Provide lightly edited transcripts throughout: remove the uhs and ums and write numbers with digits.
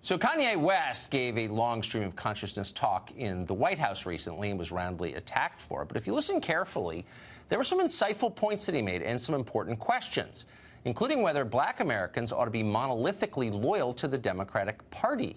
So Kanye West gave a long stream of consciousness talk in the White House recently and was roundly attacked for it. But if you listen carefully, there were some insightful points that he made and some important questions, including whether black Americans ought to be monolithically loyal to the Democratic Party.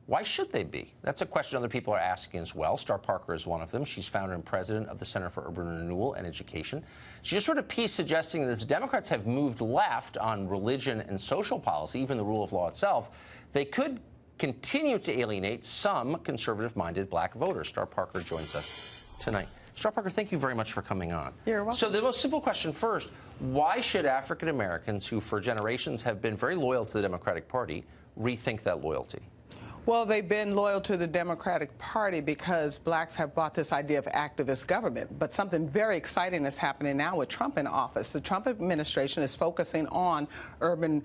Why should they be? That's a question other people are asking as well. Star Parker is one of them. She's founder and president of the Center for Urban Renewal and Education. She just wrote a piece suggesting that as the Democrats have moved left on religion and social policy, even the rule of law itself, they could continue to alienate some conservative-minded black voters. Star Parker joins us tonight. Star Parker, thank you very much for coming on. You're welcome. So the most simple question first, why should African Americans who for generations have been very loyal to the Democratic Party rethink that loyalty? Well, they've been loyal to the Democratic Party because blacks have bought this idea of activist government. But something very exciting is happening now with Trump in office. The Trump administration is focusing on urban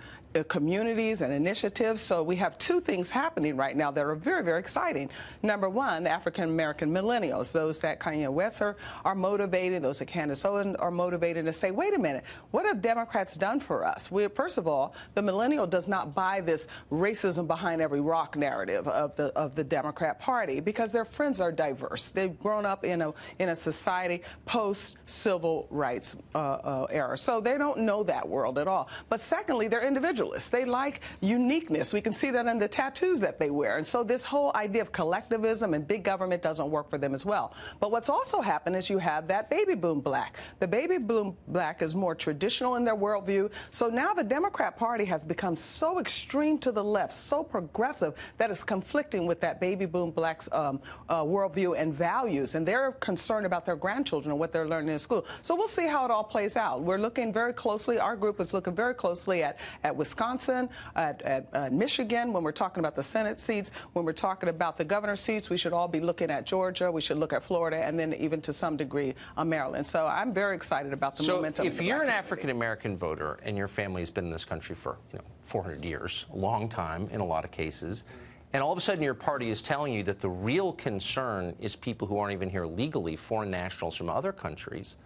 communities and initiatives. So we have two things happening right now that are very, very exciting. Number one, the African-American millennials, those that Kanye West are motivated, those that Candace Owens are motivated to say, wait a minute, what have Democrats done for us? First of all, the millennial does not buy this racism behind every rock narrative of the Democrat Party because their friends are diverse. They've grown up in a society post-civil rights era. So they don't know that world at all. But secondly, they're individualists. They like uniqueness. We can see that in the tattoos that they wear. And so this whole idea of collectivism and big government doesn't work for them as well. But what's also happened is you have that baby boom black. The baby boom black is more traditional in their worldview. So now the Democrat Party has become so extreme to the left, so progressive, that it's conflicting with that baby boom black's worldview and values. And they're concerned about their grandchildren and what they're learning in school. So we'll see how it all plays out. We're looking very closely. Our group is looking very closely at Wisconsin, at Michigan, when we're talking about the Senate seats, when we're talking about the governor's seats. We should all be looking at Georgia. We should look at Florida, and then even to some degree Maryland. So I'm very excited about the momentum. So if you're an African-American voter and your family has been in this country for 400 years, a long time in a lot of cases, and all of a sudden your party is telling you that the real concern is people who aren't even here legally, foreign nationals from other countries,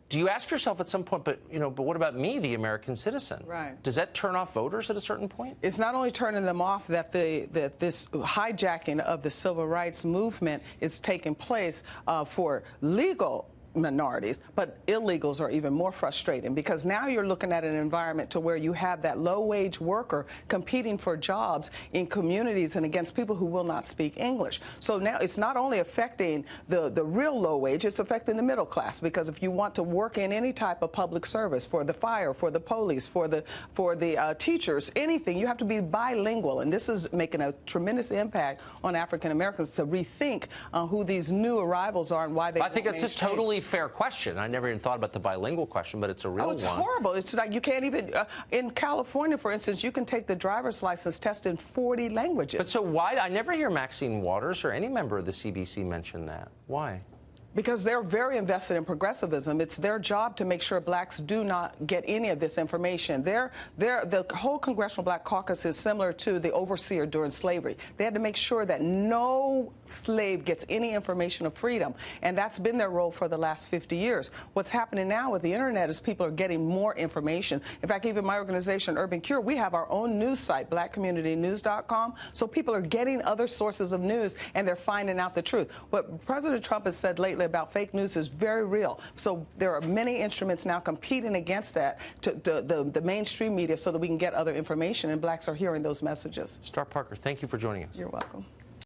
do you ask yourself at some point, but what about me, the American citizen? Right. Does that turn off voters at a certain point? It's not only turning them off that this hijacking of the civil rights movement is taking place for legal minorities, but illegals are even more frustrating because now you're looking at an environment to where you have that low-wage worker competing for jobs in communities and against people who will not speak English. So now it's not only affecting the real low wage, it's affecting the middle class, because if you want to work in any type of public service, for the fire, for the police, for the teachers, anything, you have to be bilingual. And this is making a tremendous impact on African Americans to rethink who these new arrivals are and why they I think it's a totally fair question. I never even thought about the bilingual question, but it's a real one. It's horrible. It's like you can't even, in California, for instance, you can take the driver's license test in 40 languages. But so why, I never hear Maxine Waters or any member of the CBC mention that. Why? Because they're very invested in progressivism. It's their job to make sure blacks do not get any of this information. The whole Congressional Black Caucus is similar to the overseer during slavery. They had to make sure that no slave gets any information of freedom, and that's been their role for the last 50 years. What's happening now with the internet is people are getting more information. In fact, even my organization, Urban Cure, we have our own news site, blackcommunitynews.com, so people are getting other sources of news, and they're finding out the truth. What President Trump has said lately about fake news is very real. So there are many instruments now competing against that, the mainstream media, so that we can get other information, and blacks are hearing those messages. Star Parker, thank you for joining us. You're welcome.